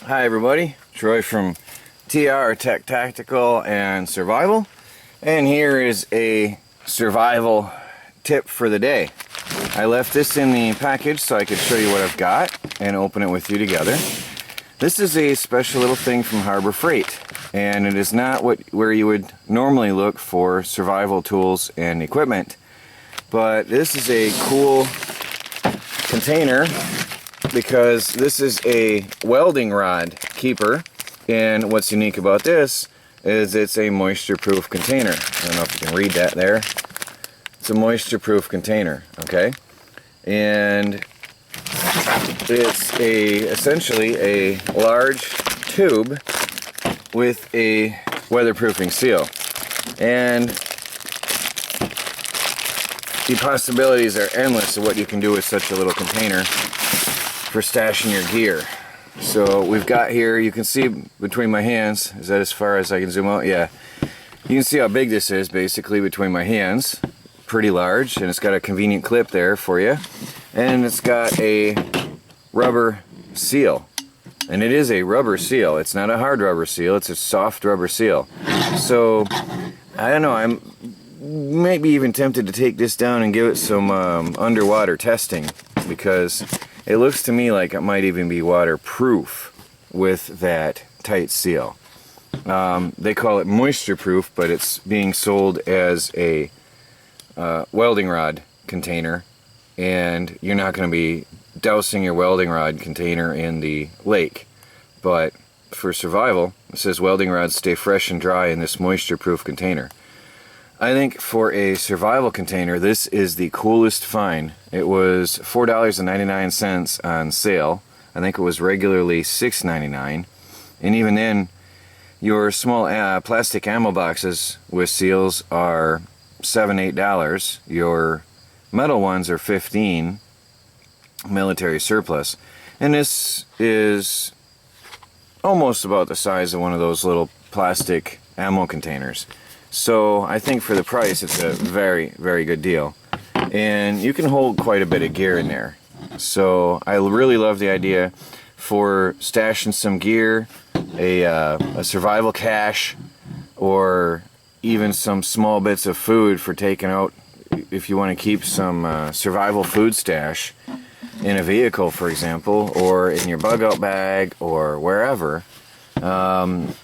Hi everybody, Troy from TR Tech Tactical and Survival, and here is a survival tip for the day. I left this in the package so I could show you what I've got and open it with you together. This is a special little thing from Harbor Freight, and it is not where you would normally look for survival tools and equipment, but this is a cool container because this is a welding rod keeper, and what's unique about this is it's a moisture-proof container. I don't know if you can read that there. It's a moisture-proof container, okay? And it's essentially a large tube with a weatherproofing seal. And the possibilities are endless of what you can do with such a little container for stashing your gear. So we've got here, you can see between my hands, is that as far as I can zoom out? Yeah. You can see how big this is basically between my hands. Pretty large, and it's got a convenient clip there for you. And it's got a rubber seal. And it is a rubber seal. It's not a hard rubber seal, it's a soft rubber seal. So, I don't know, I'm maybe even tempted to take this down and give it some underwater testing, because it looks to me like it might even be waterproof with that tight seal. They call it moisture proof, but it's being sold as a welding rod container, and you're not going to be dousing your welding rod container in the lake. But for survival, it says welding rods stay fresh and dry in this moisture proof container. I think for a survival container, this is the coolest find. It was $4.99 on sale. I think it was regularly $6.99. And even then, your small plastic ammo boxes with seals are $7, $8. Your metal ones are $15, military surplus. And this is almost about the size of one of those little plastic ammo containers. So I think for the price it's a very, very good deal. And you can hold quite a bit of gear in there. So I really love the idea for stashing some gear, a survival cache, or even some small bits of food for taking out if you want to keep some survival food stash in a vehicle, for example, or in your bug out bag or wherever.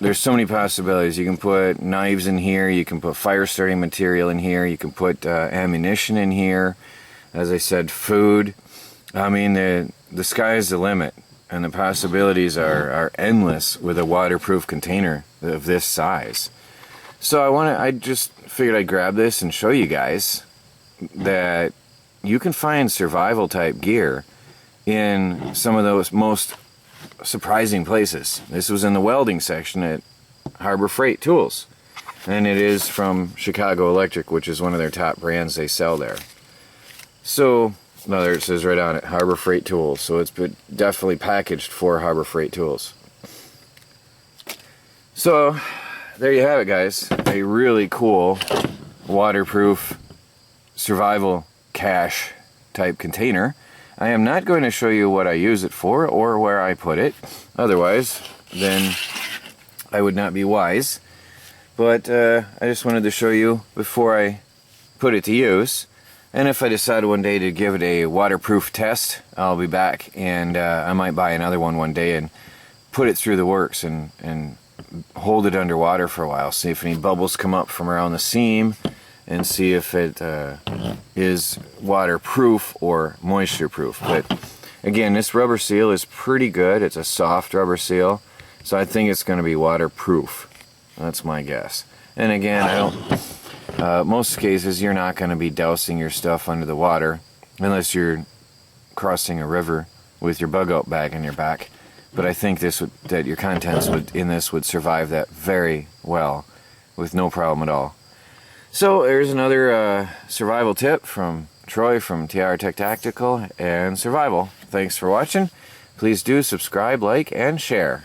There's so many possibilities. You can put knives in here, you can put fire starting material in here, you can put ammunition in here, as I said, food. I mean, the sky is the limit, and the possibilities are endless with a waterproof container of this size. So I just figured I'd grab this and show you guys that you can find survival type gear in some of those most surprising places. This was in the welding section at Harbor Freight Tools, and it is from Chicago Electric, which is one of their top brands they sell there. So, no, there it says right on it, Harbor Freight Tools, so it's been definitely packaged for Harbor Freight Tools. So, there you have it, guys. A really cool waterproof survival cache type container. I am not going to show you what I use it for or where I put it, otherwise then I would not be wise. But I just wanted to show you before I put it to use, and if I decide one day to give it a waterproof test, I'll be back, and I might buy another one day and put it through the works and hold it underwater for a while, see if any bubbles come up from around the seam, and see if it is waterproof or moisture proof. But again, this rubber seal is pretty good. It's a soft rubber seal, so I think it's going to be waterproof. That's my guess. And again, most cases you're not going to be dousing your stuff under the water unless you're crossing a river with your bug out bag on your back. But I think that your contents in this would survive that very well with no problem at all. So there's another survival tip from Troy from TR Tech Tactical and Survival. Thanks for watching. Please do subscribe, like, and share.